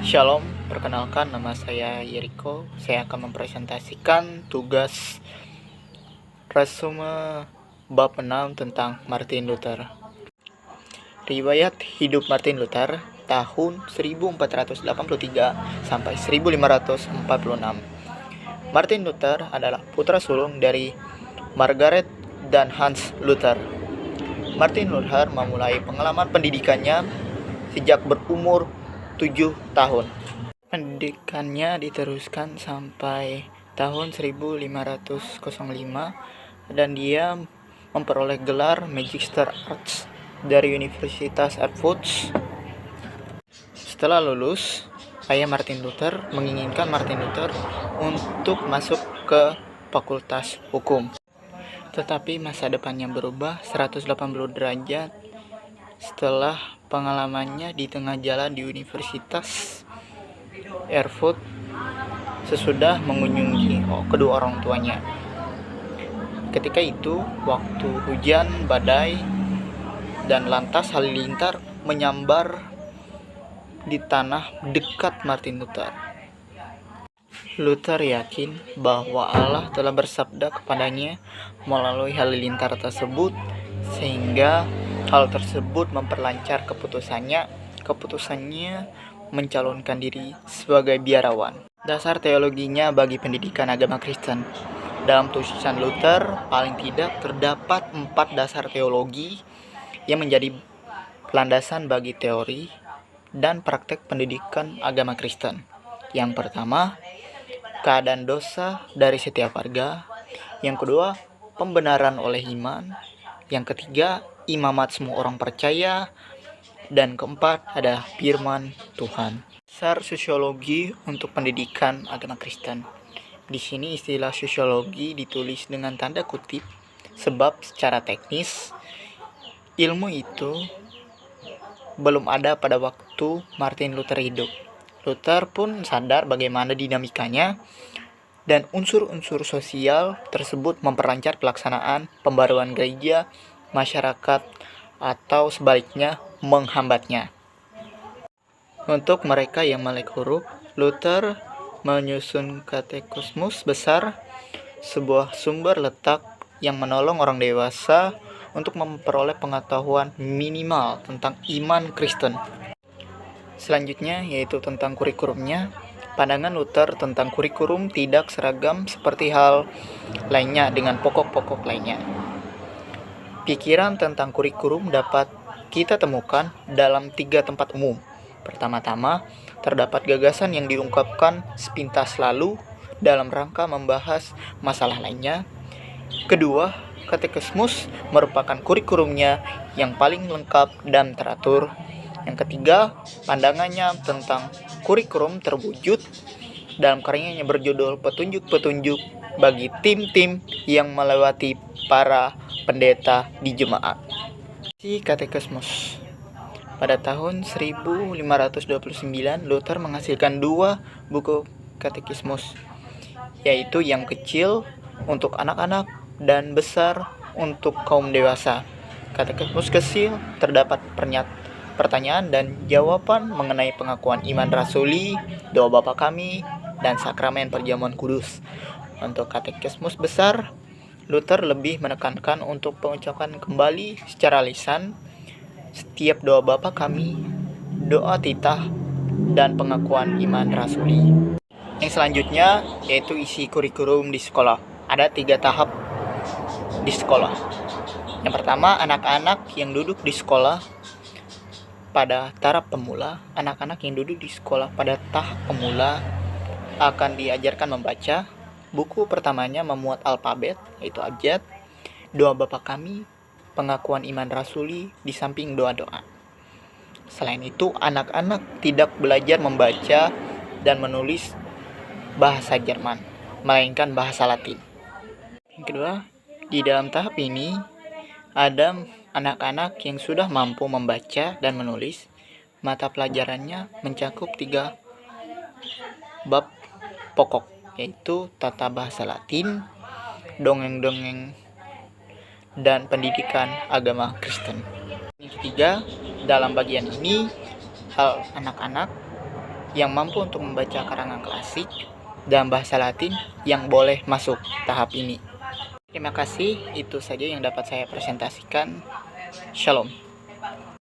Shalom, perkenalkan nama saya Yeriko. Saya akan mempresentasikan tugas resume bab 6 tentang Martin Luther. Riwayat hidup Martin Luther tahun 1483 sampai 1546. Martin Luther adalah putra sulung dari Margaret dan Hans Luther. Martin Luther memulai pengalaman pendidikannya sejak berumur 7 tahun. Pendidikannya diteruskan sampai tahun 1505 dan dia memperoleh gelar Magister Arts dari Universitas Erfurt. Setelah lulus, ayah Martin Luther menginginkan Martin Luther untuk masuk ke Fakultas Hukum. Tetapi masa depannya berubah 180 derajat setelah pengalamannya di tengah jalan di Universitas Erfurt sesudah mengunjungi kedua orang tuanya. Ketika itu, waktu hujan badai dan lantas halilintar menyambar di tanah dekat Martin Luther. Luther yakin bahwa Allah telah bersabda kepadanya melalui halilintar tersebut, sehingga hal tersebut memperlancar keputusannya mencalonkan diri sebagai biarawan. Dasar teologinya bagi pendidikan agama Kristen. Dalam tulisan Luther, paling tidak terdapat 4 dasar teologi yang menjadi landasan bagi teori dan praktek pendidikan agama Kristen. Yang pertama, keadaan dosa dari setiap warga. Yang kedua, pembenaran oleh iman. Yang ketiga, imamat semua orang percaya. Dan keempat adalah firman Tuhan. Dasar sosiologi untuk pendidikan agama Kristen. Di sini istilah sosiologi ditulis dengan tanda kutip, sebab secara teknis ilmu itu belum ada pada waktu Martin Luther hidup. Luther pun sadar bagaimana dinamikanya dan unsur-unsur sosial tersebut memperlancar pelaksanaan pembaruan gereja, masyarakat, atau sebaliknya menghambatnya. Untuk mereka yang melek huruf, Luther menyusun katekismus besar, sebuah sumber letak yang menolong orang dewasa untuk memperoleh pengetahuan minimal tentang iman Kristen. Selanjutnya yaitu tentang kurikulumnya. Pandangan Luther tentang kurikulum tidak seragam seperti hal lainnya dengan pokok-pokok lainnya. Pikiran tentang kurikulum dapat kita temukan dalam 3 tempat umum. Pertama-tama, terdapat gagasan yang diungkapkan sepintas lalu dalam rangka membahas masalah lainnya. Kedua, katekismus merupakan kurikulumnya yang paling lengkap dan teratur. Yang ketiga, pandangannya tentang kurikulum terwujud dalam karyanya berjudul Petunjuk-petunjuk bagi tim-tim yang melewati para pendeta di jemaat. Katekismus. Pada tahun 1529, Luther menghasilkan 2 buku katekismus, yaitu yang kecil untuk anak-anak dan besar untuk kaum dewasa. Katekismus kecil terdapat pertanyaan dan jawaban mengenai pengakuan iman rasuli, doa Bapa Kami, dan sakramen perjamuan kudus. Untuk katekismus besar, Luther lebih menekankan untuk pengucapan kembali secara lisan setiap doa Bapa Kami, doa titah, dan pengakuan iman rasuli. Yang selanjutnya yaitu isi kurikulum di sekolah. Ada 3 tahap di sekolah. Yang pertama, anak-anak yang duduk di sekolah pada tahap pemula. Anak-anak yang duduk di sekolah pada tahap pemula akan diajarkan membaca. Buku pertamanya memuat alfabet, yaitu abjad, doa Bapa Kami, pengakuan iman rasuli, di samping doa-doa. Selain itu, anak-anak tidak belajar membaca dan menulis bahasa Jerman, melainkan bahasa Latin. Yang kedua, di dalam tahap ini ada anak-anak yang sudah mampu membaca dan menulis. Mata pelajarannya mencakup 3 bab pokok, yaitu tata bahasa Latin, dongeng-dongeng, dan pendidikan agama Kristen. Yang ketiga, dalam bagian ini hal anak-anak yang mampu untuk membaca karangan klasik dan bahasa Latin yang boleh masuk tahap ini. Terima kasih, itu saja yang dapat saya presentasikan. Shalom.